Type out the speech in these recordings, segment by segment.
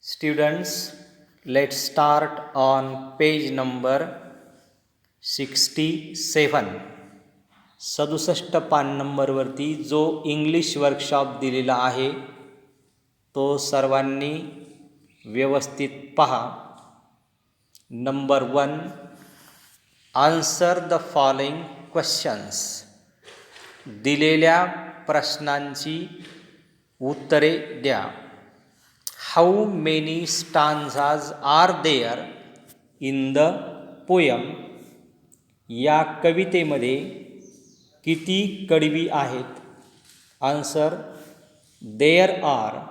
Students, let's start on page number 67. 67 पान नंबरवरती जो इंग्लिश वर्कशॉप दिलेला आहे तो सर्वांनी व्यवस्थित पहा. Number 1, answer the following questions. दिलेल्या प्रश्नांची उत्तरे द्या. How many stanzas are there in the poem? या कवितेमध्ये किती कडवी आहेत? Answer, there are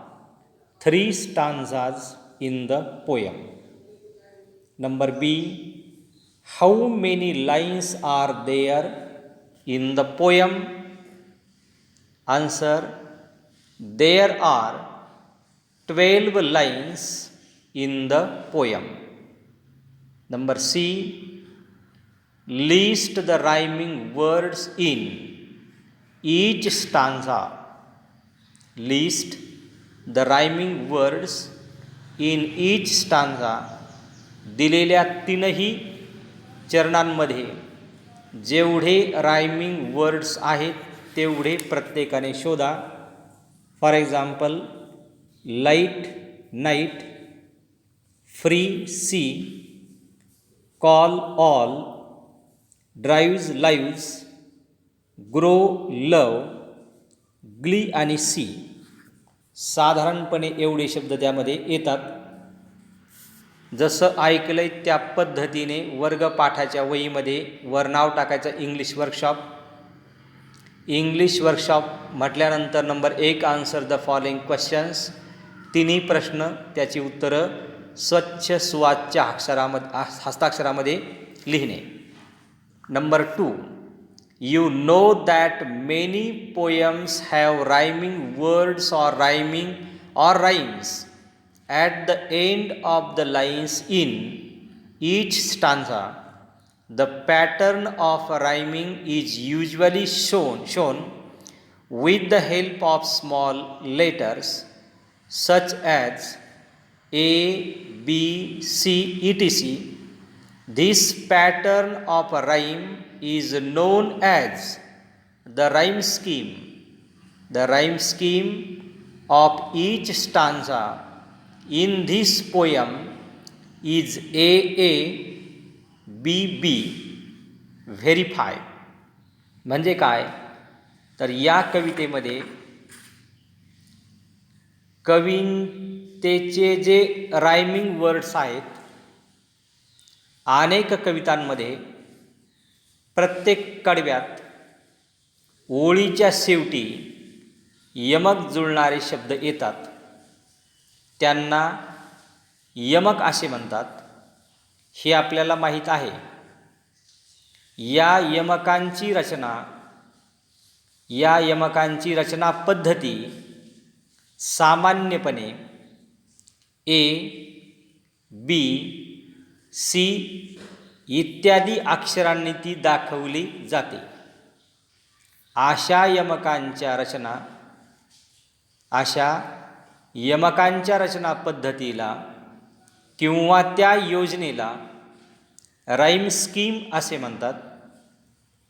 3 stanzas in the poem. Number B, how many lines are there in the poem? Answer, there are 12 lines in the poem. Number C, list the rhyming words in each stanza. List the rhyming words in each stanza. दिलेल्या तीनही चरणांमध्ये जेवढे rhyming words आहेत तेवढे प्रत्येकाने शोधा. For example, light night, free sea, call all, drives lives, grow love, glee आणि sea. साधारणपणे एवढे शब्द त्यामध्ये येतात. जसं ऐकलंय त्या पद्धतीने वर्गपाठाच्या वहीमध्ये वर नाव टाकायचं इंग्लिश वर्कशॉप. इंग्लिश वर्कशॉप म्हटल्यानंतर number 1, answer the following questions. तिन्ही प्रश्न त्याची उत्तरं स्वच्छ सुवाच्य हस्ताक्षरामध्ये लिहिणे. Number 2, you know that many poems have rhyming words or rhymes at the end of the lines in each stanza. The pattern of rhyming is usually shown with the help of small letters such as A, B, C, etc. This pattern of a rhyme is known as the rhyme scheme. The rhyme scheme of each stanza in this poem is A, B, B. Verify. म्हणजे काय तर या कवितेमध्ये कवितेचे जे rhyming words आहेत, अनेक कवितांमध्ये प्रत्येक कडव्यात ओळीच्या शेवटी यमक जुळणारे शब्द येतात. त्यांना यमक असे म्हणतात. हे आपल्याला माहीत आहे. या यमकांची रचना पद्धती सामान्यपणे A, B, C इत्यादी अक्षरांनी ती दाखवली जाते. अशा यमकांच्या रचना पद्धतीला किंवा त्या योजनेला राईम स्कीम असे म्हणतात.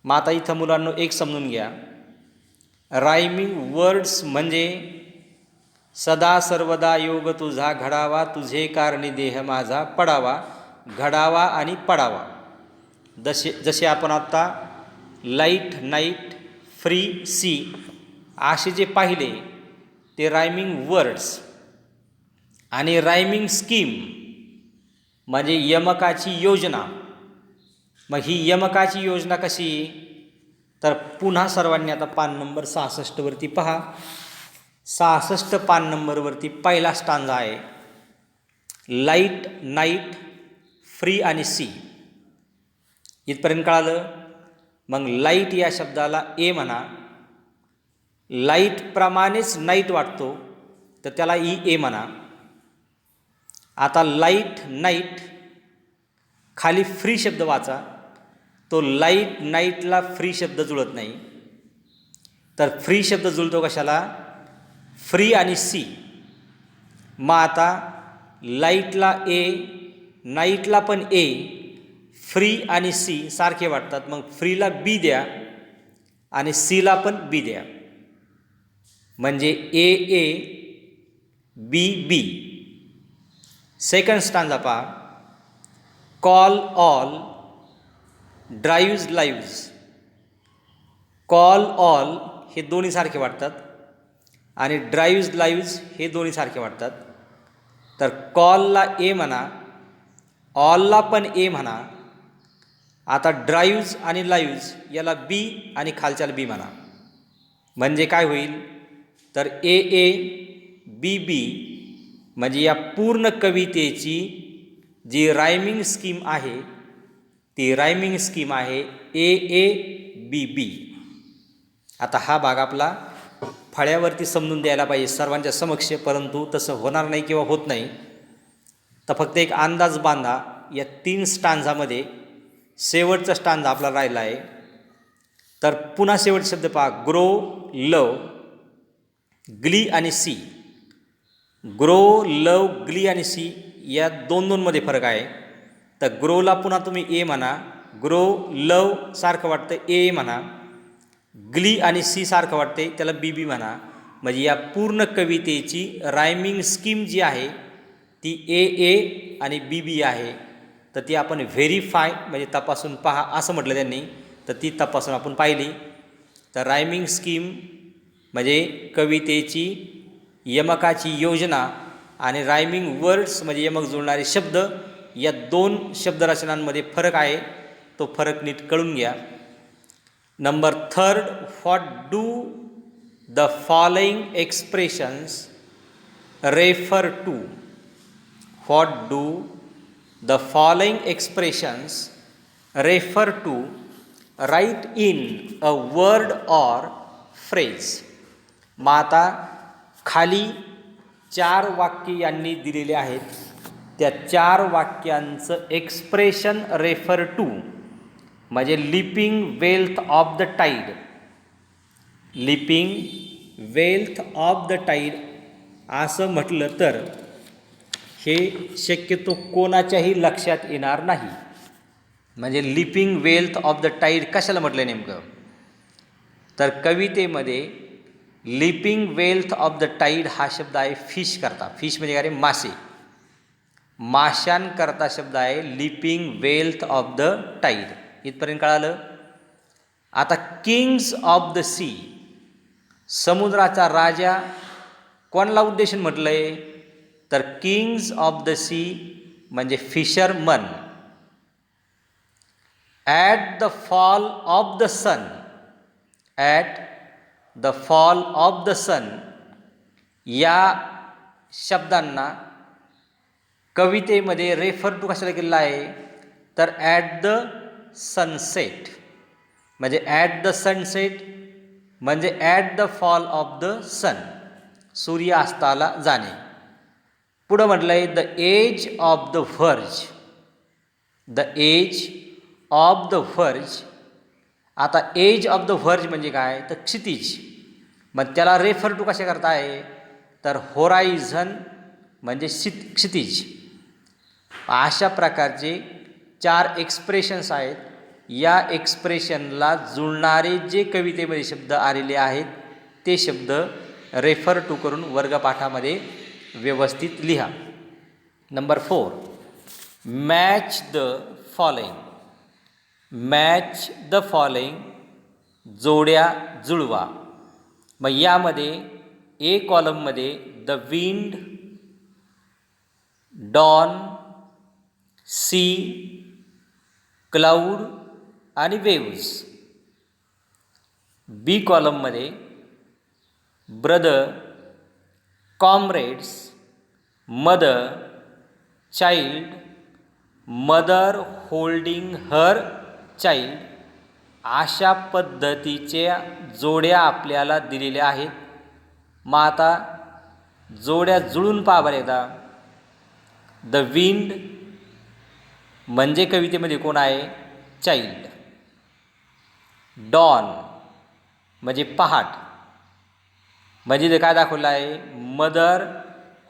मग आता इथं मुलांनो एक समजून घ्या. रायमिंग वर्ड्स म्हणजे सदा सर्वदा योग तुझा घडावा, तुझे कारणी देह माझा पडावा, घडावा आणि पडावा. जसे आपण आता लाईट नाईट, फ्री सी असे जे पाहिले ते रायमिंग वर्ड्स. आणि रायमिंग स्कीम म्हणजे यमकाची योजना. मग ही यमकाची योजना कशी तर पुन्हा सर्वांनी आता पान नंबर 66 वरती पहा. 66 पान नंबरवरती पहिला स्टांजा आहे. लाईट नाईट, फ्री आणि सी. इथपर्यंत कळालं. मग लाईट या शब्दाला ए म्हणा. लाईट प्रमाणेच नाईट वाटतो तर त्याला ए म्हणा. आता लाईट नाईट खाली फ्री शब्द वाचा. तो लाईट नाईटला फ्री शब्द जुळत नाही. तर फ्री शब्द जुळतो कशाला? फ्री आणि सी. मग आता लाईटला ए, नाईटला पण ए, फ्री आणि सी सारखे वाटतात, मग फ्रीला बी द्या आणि सीला पण बी द्या, म्हणजे A A B B. Second stanza पहा, call all drives lives. Call all हे दोन्ही सारखे वाटतात आणि ड्राईव्ज लाईव्ज हे दोन्ही सारखे वाटतात. तर कॉलला ए म्हणा, ऑलला पण ए म्हणा. आता ड्राईव्ज आणि लाईव्ज याला बी आणि खालच्याला बी म्हणा, म्हणजे काय होईल, तर ए ए बी बी, म्हणजे या पूर्ण कवितेची जी रायमिंग स्कीम आहे ती रायमिंग स्कीम आहे ए ए बी बी. आता हा भाग आपला फळ्यावरती समजून द्यायला पाहिजे सर्वांच्या समक्ष, परंतु तसं होणार नाही किंवा होत नाही. तर फक्त एक अंदाज बांधा, या 3 स्टांजामध्ये शेवटचा स्टांजा आपला राहिला आहे. तर पुन्हा शेवट शब्द पहा, ग्रो लव ग्ली आणि सी. ग्रो लव ग्ली आणि सी या दोन मध्ये फरक आहे. तर ग्रोला पुन्हा तुम्ही ए म्हणा, ग्रो लव सारखं वाटतं ए म्हणा, ग्ली आणि सी सारखं वाटते त्याला बी बी म्हणा. म्हणजे या पूर्ण कवितेची रायमिंग स्कीम जी आहे ती ए ए आणि बी बी आहे. तर ती आपण व्हेरीफाय म्हणजे तपासून पहा असं म्हटलं त्यांनी, तर ती तपासून आपण पाहिली. तर रायमिंग स्कीम म्हणजे कवितेची यमकाची योजना आणि रायमिंग वर्ड्स म्हणजे यमक जुळणारे शब्द, या 2 शब्दरचनांमध्ये फरक आहे. तो फरक नीट कळून घ्या. Number 3, what do the following expressions refer to. What do the following expressions refer to. Write in a word or phrase. मग आता खाली 4 वाक्य यांनी दिलेले आहेत, त्या 4 वाक्यांचं एक्सप्रेशन रेफर टू म्हणजे leaping wealth of the tide. Leaping wealth of the tide असं म्हटलं तर हे शक्यतो कोणाच्याही लक्षात येणार नाही. म्हणजे leaping wealth of the tide कशाला म्हटलं नेमकं, तर कवितेमध्ये leaping wealth of the tide हा शब्द आहे फिश करता. फिश म्हणजे काय रे, मासे. माशांकरता शब्द आहे leaping wealth of the tide. इथपर्यंत कळालं. आता किंग्स ऑफ द सी, समुद्राचा राजा कोणाला उद्देशून म्हटलं आहे, तर किंग्स ऑफ द सी म्हणजे fisherman. At the fall of the sun, at the fall of the sun या शब्दांना कवितेमध्ये रेफर टू कशाला केलेला आहे, तर ॲट द सनसेट. म्हणजे ॲट द सनसेट म्हणजे at the fall of the sun, सूर्यास्ताला जाणे. पुढं म्हटलं आहे the edge of the verge. The edge of the verge. आता एज ऑफ द व्हर्ज म्हणजे काय, तर क्षितिज. मग त्याला रेफर टू कशा करता आहे, तर होरायझन म्हणजे क्षितिज. अशा प्रकारचे 4 एक्सप्रेशन्स आहेत. या एक्सप्रेशनला जुळणारे जे कवितेमध्ये शब्द आलेले आहेत ते शब्द रेफर टू करून वर्गपाठामध्ये व्यवस्थित लिहा. Number 4, match the following. Match the following जोड्या जुळवा. मग यामध्ये ए कॉलममध्ये the wind, dawn, sea, cloud आणि वेव्ज. बी कॉलममध्ये brother, comrades, mother, child, mother holding her child. अशा पद्धतीच्या जोड्या आपल्याला दिलेल्या आहेत. मग आता जोड्या जुळून पहा बरं एकदा. द विंड म्हणजे कवितेमध्ये कोण आहे, चाइल्ड. डॉन म्हणजे पहाट, म्हणजे ते काय दाखवलं आहे, mother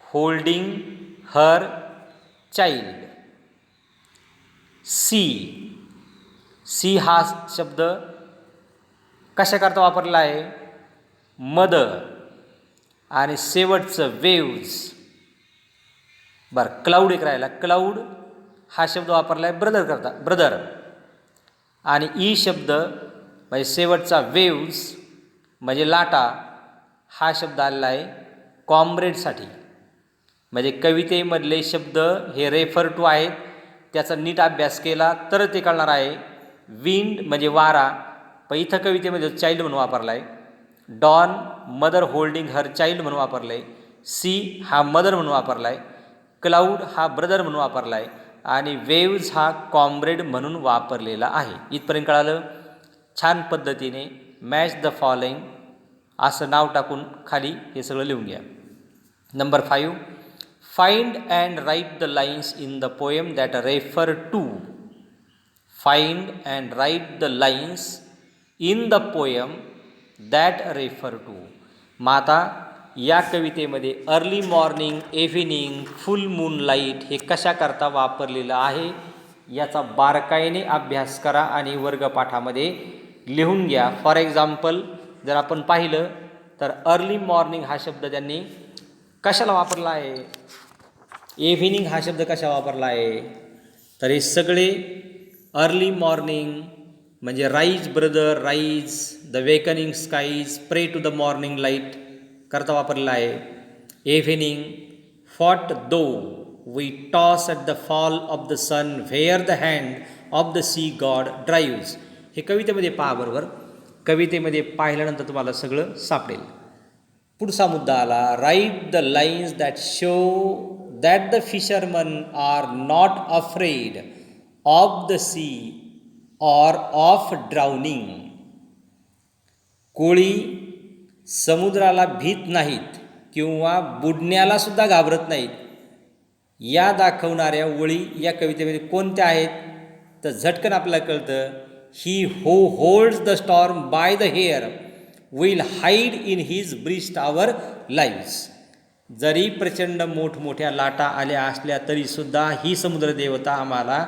holding her child. Sea. Sea हा शब्द कशाकरता वापरला आहे? मदर. आणि शेवटचं वेव्ज. बरं, क्लाउड एक राहिला. क्लाउड हा शब्द वापरला आहे ब्रदर करता, ब्रदर. आणि ई शब्द म्हणजे शेवटचा वेव्ज म्हणजे लाटा हा शब्द आलेला आहे कॉम्रेडसाठी. म्हणजे कवितेमधले शब्द हे रेफर टू आहेत, त्याचा नीट अभ्यास केला तर ते कळणार आहे. विंड म्हणजे वारा, पण इथं कवितेमध्ये चाइल्ड म्हणून वापरला आहे. Dawn mother holding her child म्हणून वापरलं आहे. सी हा मदर म्हणून वापरला आहे. क्लाउड हा ब्रदर म्हणून वापरला आहे. आणि वेव्ज हा कॉम्रेड म्हणून वापरलेला आहे. इथपर्यंत कळालं? छान पद्धतीने मॅच द फॉलोइंग असं नाव टाकून खाली हे सगळं लिहून घ्या. Number 5, find and write the lines in the poem that refer to. Find and write the lines in the poem that refer to. मग आता या कवितेमध्ये early morning, evening, full moon light हे कशाकरता वापरलेलं आहे याचा बारकाईने अभ्यास करा आणि वर्गपाठामध्ये लिहून घ्या. फॉर एक्झाम्पल जर आपण पाहिलं तर अर्ली मॉर्निंग हा शब्द त्यांनी कशाला वापरला आहे? इव्हिनिंग हा शब्द कशा वापरला आहे? तर हे सगळे अर्ली मॉर्निंग म्हणजे rise brother, rise, the wakening skies, pray to the morning light करता वापरलेला आहे. Evening, fought though we toss at the fall of the sun where the hand of the sea god drives. हे कवितेमध्ये पहा बरोबर. कवितेमध्ये पाहिल्यानंतर तुम्हाला सगळं सापडेल. पुढचा मुद्दा आला, write the lines that show that the fisherman are not afraid of the sea or of drowning. कोळी समुद्राला भीत नाहीत किंवा बुडण्याला सुद्धा घाबरत नाहीत या दाखवणाऱ्या ओळी या कवितेमध्ये कोणत्या आहेत? तर झटकन आपल्याला कळतं, ही हो holds the storm by the hair will hide in his breast our lives. जरी प्रचंड मोठमोठ्या लाटा आल्या असल्या तरीसुद्धा ही समुद्रदेवता आम्हाला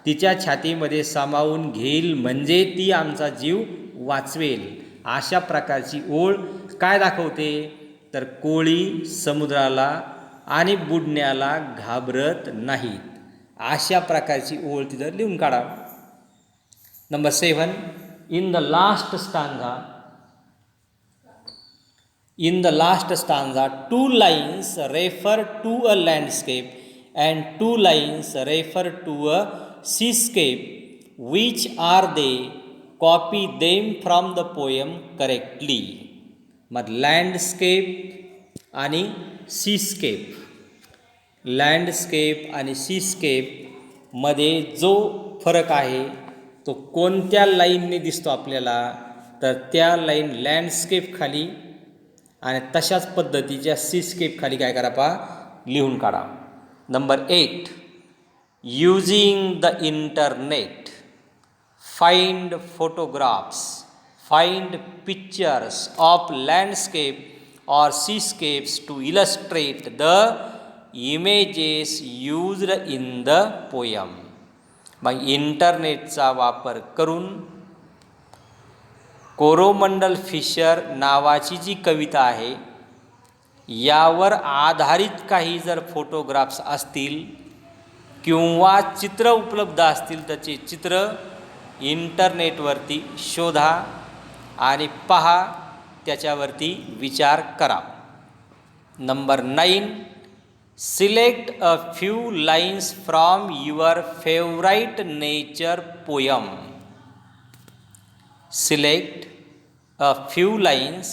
तिच्या छातीमध्ये सामावून घेईल, म्हणजे ती आमचा जीव वाचवेल. अशा प्रकारची ओळ काय दाखवते? तर कोळी समुद्राला आणि बुडण्याला घाबरत नाहीत. अशा प्रकारची ओळ तिथं लिहून काढा. Number 7, in the last stanza 2 lines refer to a landscape and 2 lines refer to a seascape. Which are they? Copy them from the poem correctly. मग लँडस्केप आणि सीस्केप, लँडस्केप आणि सीस्केपमध्ये जो फरक आहे तो कोणत्या लाईनने दिसतो आपल्याला? तर त्या लाईन लँडस्केप खाली आणि तशाच पद्धतीच्या सीस्केप खाली काय करा पहा, लिहून काढा. Number 8, using the internet find photographs, find pictures of landscape or seascapes to illustrate the images used in the poem. मग इंटरनेटचा वापर करून कोरोमंडल फिशर नावाची जी कविता आहे यावर आधारित काही जर फोटोग्राफ्स असतील किंवा चित्र उपलब्ध असतील त्याचे चित्र इंटरनेटवरती शोधा आणि पहा, त्याच्यावरती विचार करा. Number 9, select a few lines from your favourite nature poem. Select a few lines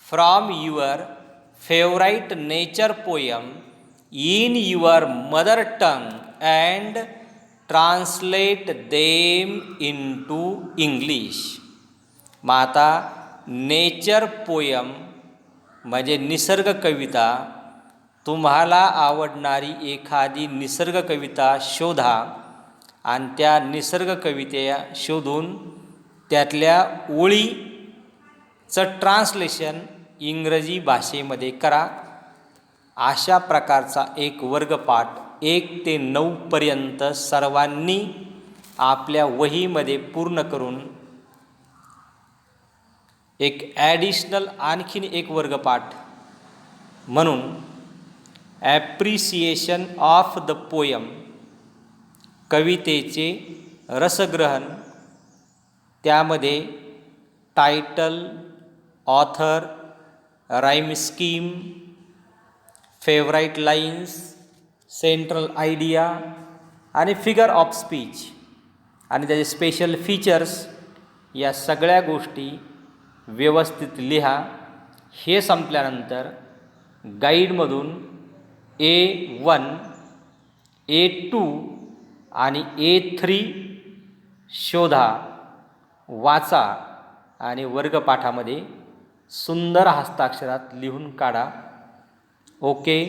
from your favourite nature poem in your mother tongue and translate them into English. मग आता नेचर पोयम म्हणजे निसर्ग कविता. तुम्हाला आवडणारी एखादी निसर्ग कविता शोधा आणि त्या निसर्ग कविता शोधून त्यातल्या ओळीचं ट्रान्सलेशन इंग्रजी भाषेमध्ये करा. अशा प्रकारचा एक वर्गपाठ 1 ते 9 पर्यंत सर्वांनी आपल्या वहीमध्ये पूर्ण करून एक ॲडिशनल आणखीन एक वर्गपाठ म्हणून ॲप्रिसिएशन ऑफ द पोयम, कवितेचे रसग्रहण, त्यामध्ये title, author, rhyme scheme, favourite lines, central idea आणि फिगर ऑफ स्पीच आणि त्याचे स्पेशल फीचर्स या सगळ्या गोष्टी व्यवस्थित लिहा. हे संपल्यानंतर गाईडमधून A1, A2 आणि A3 शोधा, वाचा आणि वर्गपाठामध्ये सुंदर हस्ताक्षरात लिहून काढा. Okay,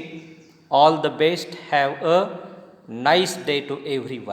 all the best, have a nice day to everyone.